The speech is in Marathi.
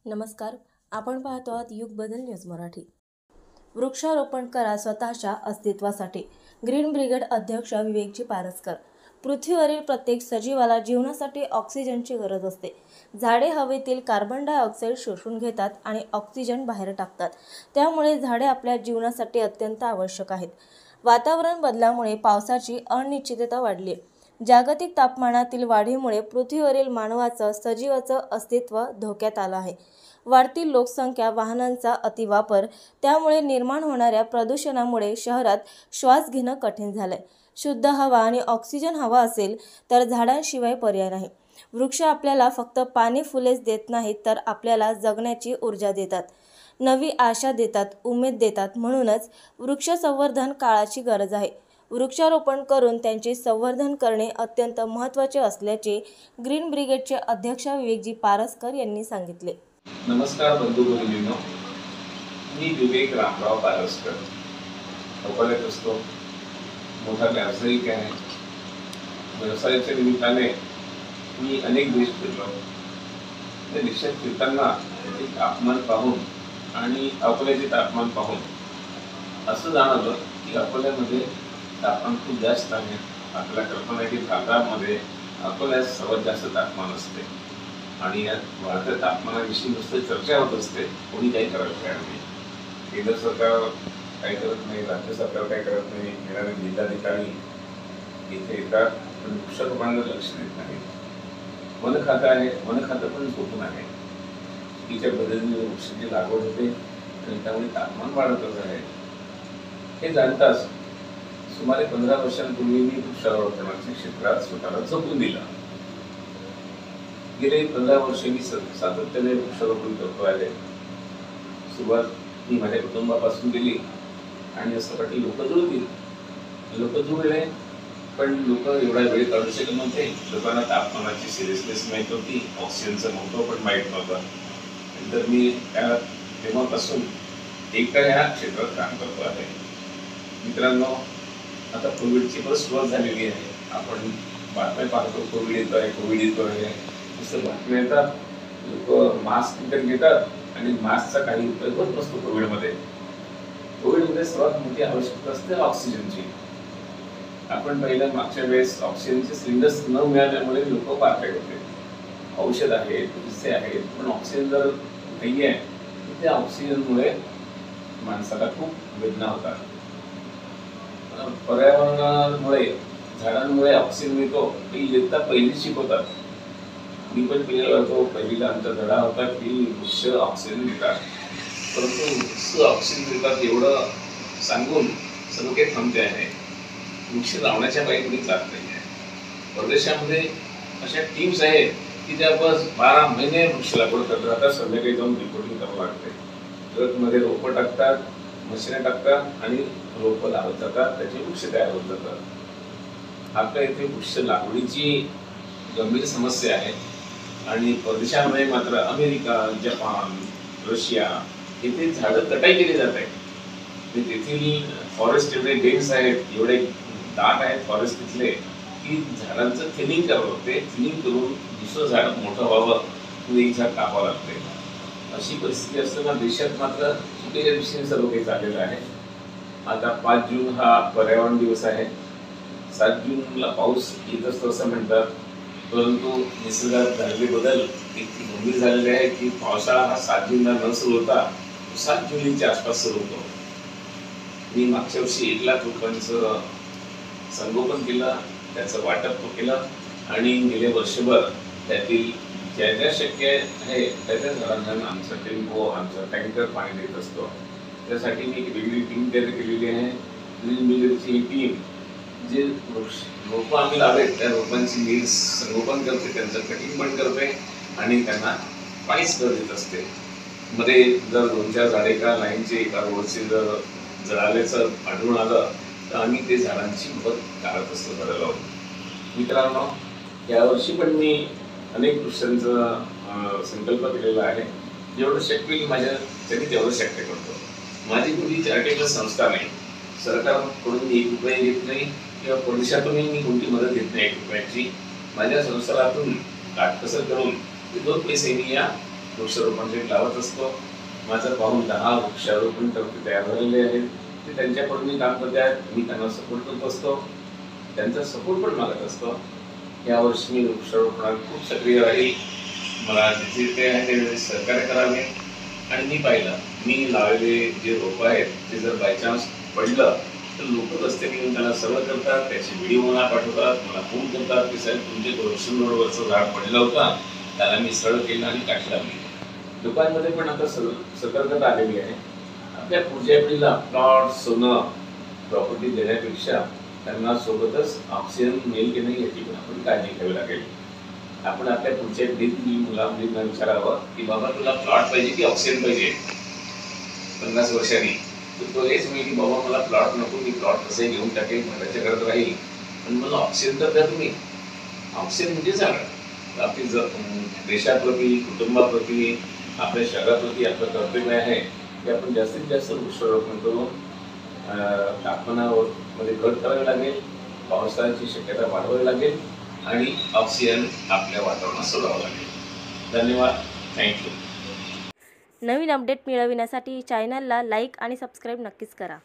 नमस्कार, आपण पाहतो आहात युग बदल न्यूज मराठी। वृक्षारोपण करा स्वतःच्या अस्तित्वासाठी। ग्रीन ब्रिगेड अध्यक्ष विवेकजी पारसकर। पृथ्वीवरील प्रत्येक सजीवाला जीवनासाठी ऑक्सिजनची गरज असते। झाडे हवेतील कार्बन डायऑक्साईड शोषून घेतात आणि ऑक्सिजन बाहेर टाकतात। त्यामुळे झाडे आपल्या जीवनासाठी अत्यंत आवश्यक आहेत। वातावरण बदलामुळे पावसाची अनिश्चितता वाढली आहे। जागतिक तापमानातील वाढीमुळे पृथ्वीवरील मानवाचं सजीवाचं अस्तित्व धोक्यात आलं आहे। वाढती लोकसंख्या, वाहनांचा अतिवापर, त्यामुळे निर्माण होणाऱ्या प्रदूषणामुळे शहरात श्वास घेणं कठीण झालंय। शुद्ध हवा आणि ऑक्सिजन हवा असेल तर झाडांशिवाय पर्याय नाही। वृक्ष आपल्याला फक्त पाने फुलेच देत नाहीत, तर आपल्याला जगण्याची ऊर्जा देतात, नवी आशा देतात, उमेद देतात। म्हणूनच वृक्ष संवर्धन काळाची गरज आहे। वृक्षारोपण करून त्यांचे संवर्धन करणे अत्यंत महत्त्वाचे असल्याचे ग्रीन ब्रिगेडचे अध्यक्ष विवेकजी पारसकर यांनी सांगितले। नमस्कार बंधू भगिनींनो, मी विवेक रामराव पारसकर अकोल्यात असतो। मोठा व्यावसायिक आहे। व्यवसायाच्या निमित्ताने मी अनेक देश फिरलो। त्या देशात फिरताना तापमान पाहून आणि अकोल्याचे तापमान पाहून असं जाणवलं की अकोल्यामध्ये तापमान खूप जास्त आहे। आपल्याला कल्पना आहे की भारतामध्ये अकोल्यात सर्वात जास्त तापमान असते आणि या वाढत्या तापमानाविषयी नुसतं चर्चा होत असते, कोणी काही करायला तयार नाही। केंद्र सरकार काही करत नाही, राज्य सरकार काही करत नाही, येणारे जिल्हाधिकारी इथे येतात पण वृक्षारोपणाकडे लक्ष देत नाही। वन खातं आहे, वन खातं पण झोपून आहे। तिच्या पद्धतीने वृक्षाची लागवड होते आणि त्यामुळे तापमान वाढतच आहे। हे जाणताच सुमारे 15 वर्षांपूर्वी मी वृक्षारोपणाच्या क्षेत्रात स्वतःला झोकून दिलं। गेले 15 वर्ष मी सातत्याने वृक्षारोपण करतो आहे। सुरुवात मी माझ्या कुटुंबापासून केली आणि असं वाटलं लोक जुळले, पण लोक एवढा वेळ काढू शकत नव्हते। लोकांना तापमानाची सिरियसनेस माहीत होती, ऑक्सिजनचं महत्त्व पण माहीत नव्हतं। नंतर मी तेव्हापासून एकटा या क्षेत्रात काम करतो आहे। मित्रांनो, आता कोविडची पण सुरुवात झालेली आहे। आपण बातम्या पाहतो, कोविड येतो आहे नुसतं बातम्या येतात। लोक मास्क विकत घेतात आणि मास्कचा काही उपयोग होत नसतो। कोविडमध्ये सर्वात मोठी आवश्यकता असते ऑक्सिजनची। आपण पहिल्या मागच्या वेळेस ऑक्सिजनचे सिलेंडर्स न मिळाल्यामुळे लोक वारले होते। औषध आहेत, पैसे आहेत, पण ऑक्सिजन जर नाही आहे तर त्या ऑक्सिजनमुळे माणसाला खूप वेदना होतात। पर्यावरणामुळे, झाडांमुळे ऑक्सिजन मिळतो हे इयत्ता पहिली शिकवतात। मी पण पिलेला होतो, पहिलीला आमचा धडा होता की वृक्ष ऑक्सिजन देतात, परंतु वृक्ष ऑक्सिजन देतात एवढं सांगून सर्व काही थांबते आहे। वृक्ष लावण्याच्या पायी कुणी जात नाही आहे। परदेशामध्ये अशा टीम्स आहेत की त्या बस 12 महिने वृक्ष लागवड करत राहतात, संध्याकाळी जाऊन रिपोर्टिंग करावं लागते। ट्रकमध्ये रोपं टाकतात, मशीन टाकतात आणि रोपं लावत जातात, त्याचे वृक्ष तयार होत जातात। आपल्या इथे वृक्ष लागवडीची गंभीर समस्या आहे आणि परदेशामध्ये मात्र अमेरिका, जपान, रशिया येथे झाडं कटाई केली जात आहे। तेथील फॉरेस्ट एवढे डेन्स आहेत, एवढे दाट आहेत फॉरेस्ट तिथले की झाडांचं थिनिंग करावं लागते। थिनिंग करून दुसरं झाड मोठं व्हावं, एक झाड कापावं लागते। अशी परिस्थिती असताना देशात मात्र चुकीच्या दिशेने सर्व काही चाललेलं आहे। आता 5 जून हा पर्यावरण दिवस आहे। 7 जूनला पाऊस येत असतो असं म्हणतात, परंतु निसर्गात झालेले बदल इतके गंभीर झालेले आहे की पावसाळा हा 7 जूनला न सुरू होता 7 जुलैच्या आसपास सुरू होतो। मी मागच्या वर्षी 1 लाख रुपयांचं संगोपन केलं, त्याचं वाटप केलं आणि गेले वर्षभर त्यातील ज्या ज्या शक्य आहे त्या त्या झाडांना आमचा टेम्पो, आमचा टँकर पाणी देत असतो। त्यासाठी मी एक वेगळी टीम तयार केलेली आहे। ग्रीन ब्रिगेडची टीम जे रोपं आम्ही लावलेत त्या रोपांची मी संगोपन करते, त्यांचं कटिंग पण करते आणि त्यांना पाणीच देत असते। मध्ये जर 2-4 झाडे एका लाईनचे, एका रोडचे जर जळाल्याचं आढळून आलं तर आम्ही ते झाडांची मदत काढत असतो झाडं लावून। मित्रांनो, यावर्षी पण मी अनेक वृक्षांचा संकल्प केलेला आहे। जेवढं शक्य होईल माझ्या तरी तेवढं शक्य करतो। माझी कुठली चॅरिटेबल संस्था नाही, सरकारकडून मी 1 रुपया घेत नाही किंवा परदेशातूनही मी कोणती मदत घेत नाही 1 रुपयाची। माझ्या संसारातून काटकसर करून ते 2 पैसे मी या वृक्षारोपण रेट लावत असतो. माझं पाहून 10 वृक्षारोपण करते तयार झालेले आहेत. ते त्यांच्याकडून मी काम करते आहेत, मी त्यांना सपोर्ट करत असतो, त्यांचा सपोर्ट पण मागत असतो. यावर्षी मी वृक्षारोपणात खूप सक्रिय राहील. मला जिथे ते आहे ते सहकार्य करावे. आणि मी पाहिलं, मी लावलेले जे रोपं आहेत ते जर बाय चान्स पडलं तर लोक रस्त्याने येऊन त्याला सरळ करतात, त्याचे व्हिडिओ मला पाठवतात, मला फोन करतात की साहेब तुमचे रोशन रोडवरचं झाड पडलं होतं, त्याला मी सरळ केलं आणि काठी लावली. लोकांमध्ये पण आता सतर्कता आलेली आहे. आपल्या पुढच्या पिढीला प्लॉट, सोनं, प्रॉपर्टी देण्यापेक्षा त्यांना सोबतच ऑक्सिजन मिळेल की नाही याची पण आपण काळजी घ्यावी लागेल. आपण आपल्या पुढच्या पिढीतील मुलांना विचारावं की बाबा तुला प्लॉट पाहिजे की ऑक्सिजन पाहिजे 50 वर्षांनी. तर तो हेच मी की बाबा मला प्लॉट नको, मी प्लॉट कसे घेऊन टाकेल, घराच्या घरात राहील, पण मला ऑक्सिजन तर द्या तुम्ही. ऑक्सिजन म्हणजे झाड. आपली देशाप्रती, कुटुंबाप्रती, आपल्या शहराप्रती आपलं कर्तव्य आहे की आपण जास्तीत जास्त वृक्षारोपण करून तापमानामध्ये घट करावी लागेल, पावसाची शक्यता वाढवावी लागेल आणि ऑक्सिजन आपल्या वातावरणात सोडावं लागेल. धन्यवाद. थँक्यू. नवीन अपडेट मिळविण्यासाठी चॅनलला लाईक आणि सबस्क्राईब नक्कीच करा.